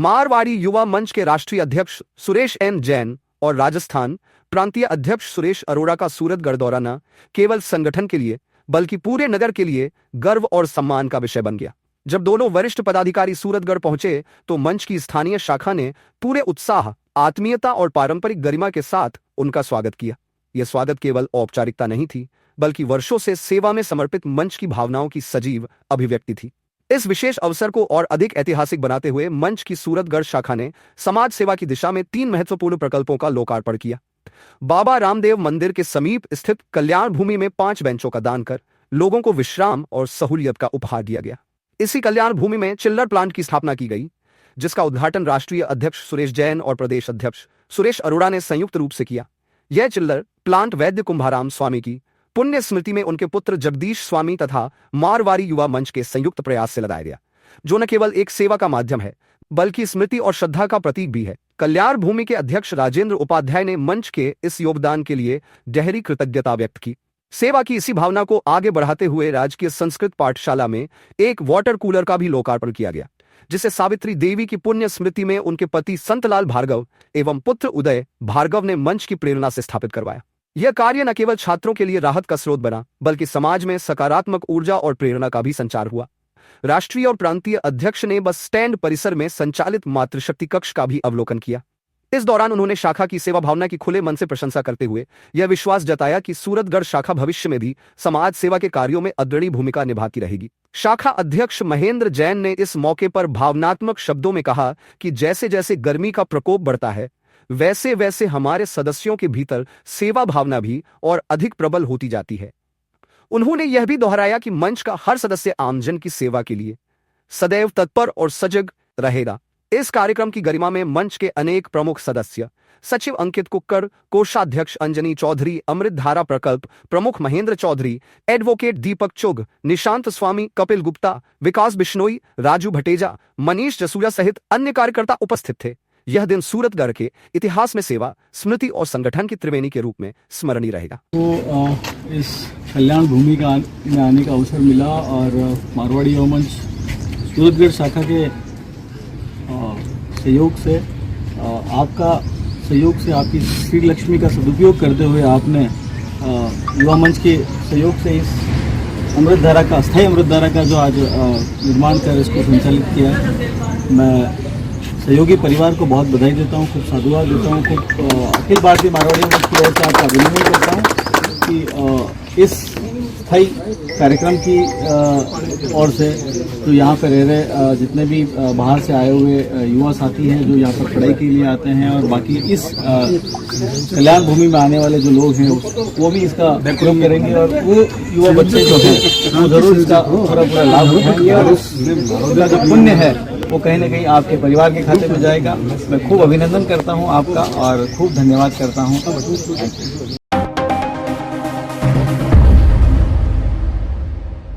मारवाड़ी युवा मंच के राष्ट्रीय अध्यक्ष सुरेश एन जैन और राजस्थान प्रांतीय अध्यक्ष सुरेश अरोड़ा का सूरतगढ़ दौरा न केवल संगठन के लिए बल्कि पूरे नगर के लिए गर्व और सम्मान का विषय बन गया। जब दोनों वरिष्ठ पदाधिकारी सूरतगढ़ पहुंचे तो मंच की स्थानीय शाखा ने पूरे उत्साह, आत्मीयता और पारंपरिक गरिमा के साथ उनका स्वागत किया। यह स्वागत केवल औपचारिकता नहीं थी बल्कि वर्षों से सेवा में समर्पित मंच की भावनाओं की सजीव अभिव्यक्ति थी। इस विशेष अवसर को और अधिक ऐतिहासिक बनाते हुए मंच की सूरतगढ़ शाखा ने समाज सेवा की दिशा में 3 महत्वपूर्ण प्रकल्पों का लोकार्पण किया। बाबा रामदेव मंदिर के समीप स्थित कल्याण भूमि में 5 बेंचों का दान कर लोगों को विश्राम और सहूलियत का उपहार दिया गया। इसी कल्याण भूमि में चिल्लर प्लांट की स्थापना की गई, जिसका उद्घाटन राष्ट्रीय अध्यक्ष सुरेश जैन और प्रदेश अध्यक्ष सुरेश अरोड़ा ने संयुक्त रूप से किया। यह चिल्लर प्लांट वैद्य कुंभाराम स्वामी की पुण्य स्मृति में उनके पुत्र जगदीश स्वामी तथा मारवाड़ी युवा मंच के संयुक्त प्रयास से लगाया गया, जो न केवल एक सेवा का माध्यम है बल्कि स्मृति और श्रद्धा का प्रतीक भी है। कल्याण भूमि के अध्यक्ष राजेंद्र उपाध्याय ने मंच के इस योगदान के लिए गहरी कृतज्ञता व्यक्त की। सेवा की इसी भावना को आगे बढ़ाते हुए राजकीय संस्कृत पाठशाला में एक वाटर कूलर का भी लोकार्पण किया गया, जिसे सावित्री देवी की पुण्य स्मृति में उनके पति संतलाल भार्गव एवं पुत्र उदय भार्गव ने मंच की प्रेरणा से स्थापित करवाया। यह कार्य न केवल छात्रों के लिए राहत का स्रोत बना बल्कि समाज में सकारात्मक ऊर्जा और प्रेरणा का भी संचार हुआ। राष्ट्रीय और प्रांतीय अध्यक्ष ने बस स्टैंड परिसर में संचालित मातृशक्ति कक्ष का भी अवलोकन किया। इस दौरान उन्होंने शाखा की सेवा भावना की खुले मन से प्रशंसा करते हुए यह विश्वास जताया कि सूरतगढ़ शाखा भविष्य में भी समाज सेवा के कार्यों में अग्रणी भूमिका निभाती रहेगी। शाखा अध्यक्ष महेंद्र जैन ने इस मौके पर भावनात्मक शब्दों में कहा कि जैसे जैसे गर्मी का प्रकोप बढ़ता है वैसे वैसे हमारे सदस्यों के भीतर सेवा भावना भी और अधिक प्रबल होती जाती है। उन्होंने यह भी दोहराया कि मंच का हर सदस्य आमजन की सेवा के लिए सदैव तत्पर और सजग रहेगा। इस कार्यक्रम की गरिमा में मंच के अनेक प्रमुख सदस्य, सचिव अंकित कुक्कर, कोषाध्यक्ष अंजनी चौधरी, अमृत धारा प्रकल्प प्रमुख महेंद्र चौधरी, एडवोकेट दीपक चुग, निशांत स्वामी, कपिल गुप्ता, विकास बिश्नोई, राजू भटेजा, मनीष जसूरा सहित अन्य कार्यकर्ता उपस्थित थे। यह दिन सूरतगढ़ के इतिहास में सेवा, स्मृति और संगठन की त्रिवेणी के रूप में स्मरणीय रहेगा। तो इस कल्याण भूमि में आने का अवसर मिला और मारवाड़ी युवा मंच सूरतगढ़ शाखा के सहयोग से, आपका सहयोग से, आपकी श्री लक्ष्मी का सदुपयोग करते हुए आपने युवा मंच के सहयोग से इस अमृतधारा का, अस्थायी अमृतधारा का जो आज निर्माण कर इसको संचालित किया है। मैं सहयोगी परिवार को बहुत बधाई देता हूँ, खूब साधुवाद देता हूँ, खूब अखिल भारतीय मारवाड़ी मंच की ओर से आपका अभिनंदन करता हूँ कि इस स्थायी कार्यक्रम की ओर से जो यहाँ पर रह रहे जितने भी बाहर से आए हुए युवा साथी हैं जो यहाँ पर पढ़ाई के लिए आते हैं और बाकी इस कल्याण भूमि में आने वाले जो लोग हैं वो भी इसका उपयोग करेंगे और वो युवा बच्चे जो हैं वो जरूर इसका पूरा लाभ उठाएंगे और उसका जो पुण्य है वो कहीं ना कहीं आपके परिवार के खाते में जाएगा। मैं खूब अभिनंदन करता हूँ आपका और खूब धन्यवाद करता हूँ।